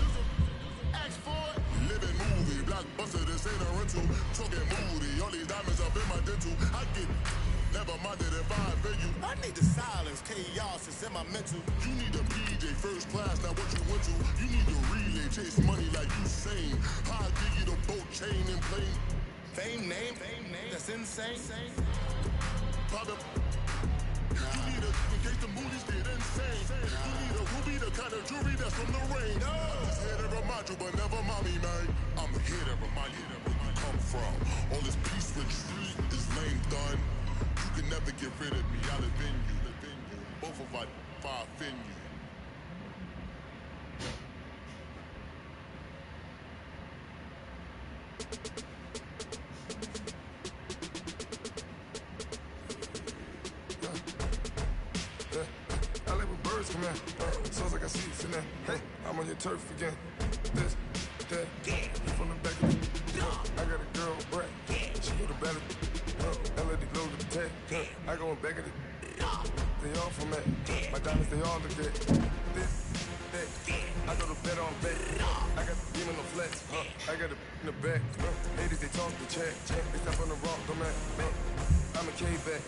ask for it. Living movie, blockbuster, this ain't a rental. Talking moody, all these diamonds up in my dental. I get never minded if I offend you. I need the silence, chaos is in my mental. You need a PJ first class, not what you went to. You need the relay, chase money like you sane. I'll give you the boat chain and plane. Fame name, that's insane. Pop up. You need a, in case the movies get insane. You need a ruby, the kind of jewelry that's from the rain. I'm just here to remind you, but never mommy, man. I'm here to remind you where you come from. All this peace retreat is lame done. You can never get rid of me, I'll avenge you. Both of us, if I offend you. I like when birds come in. Sounds like I see it in there. Hey, I'm on your turf again. This, that, from the back of the I got a girl, Brett. She go to battle. I let it go to the tag. I go in back of the they all from it. My diamonds, they all look at this, that. I go to bed on bed. I got the demon on flex. I got it in the back. Ladies, they talk the chat. They step on the rock, come at. I'm a K-back,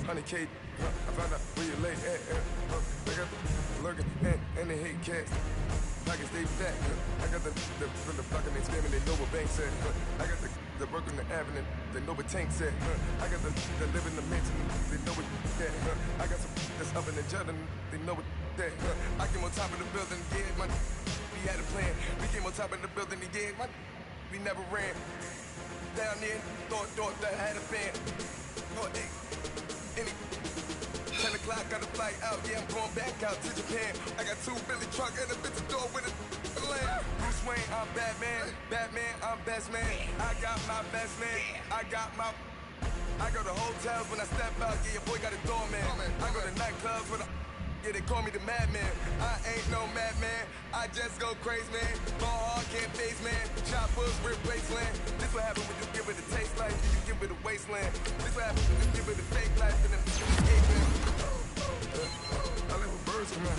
400K. I found out where you lay at. I got the lurking and they hate cats. Pockets stay fat. I got the from the block and they screaming, they know what bank said. I got the work on the avenue, they know what tank said. I got the live in the mansion, they know what that. I got some that's up in the jet and they know what that. I came on top of the building, yeah, my we had a plan. We came on top of the building, yeah, my we never ran. Down there, thought that I had a fan. Oh, hey, any 10 o'clock, got a flight out, yeah, I'm going back out to Japan. I got 2 Billy truck and a bitch door with a land. Bruce Wayne, I'm Batman, I'm best man. I got my best man, I go to hotels when I step out, yeah, your boy got a doorman. I go to nightclubs with a yeah, they call me the madman. I ain't no madman, I just go crazy, man. Ball hard, can't face, man. Choppers, rip wasteland. This what happen when you give it a taste life, then you give it a wasteland. This what happen when you give it a fake life, and then escape, man. I like when birds come in.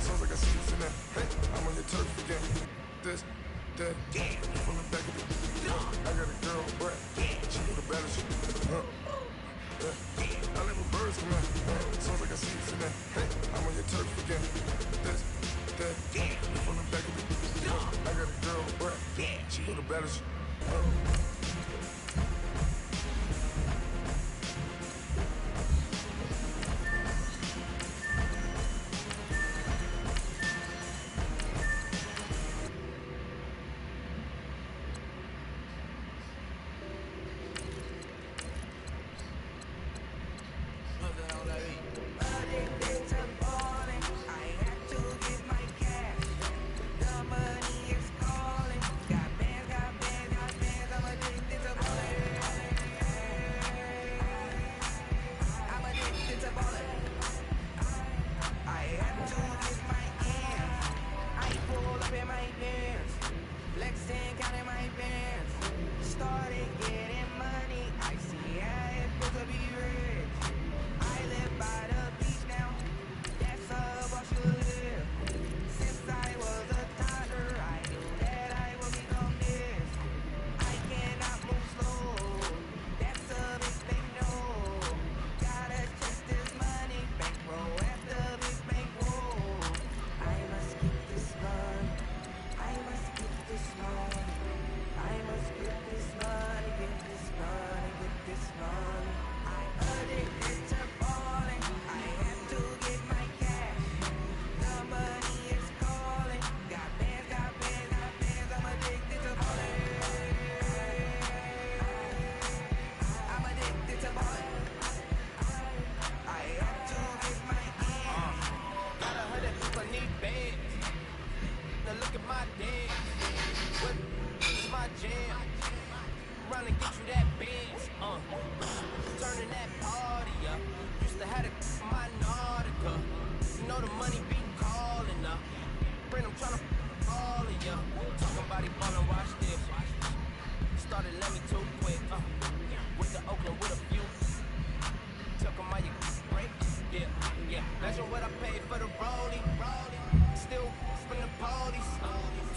Sounds like I see it in there. Hey, I'm on your turf again. This, that, from the back of the I got a girl, Brett. She go to battle, I like when birds come in. Sounds like I see it in there. Hey, I'm on your turf again. This, that, from the back of the I got a girl, Brett. She go to battle.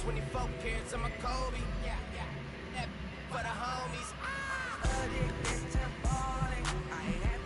24 carats, I'm a Kobe. That for the homies. Addicted to balling. I ain't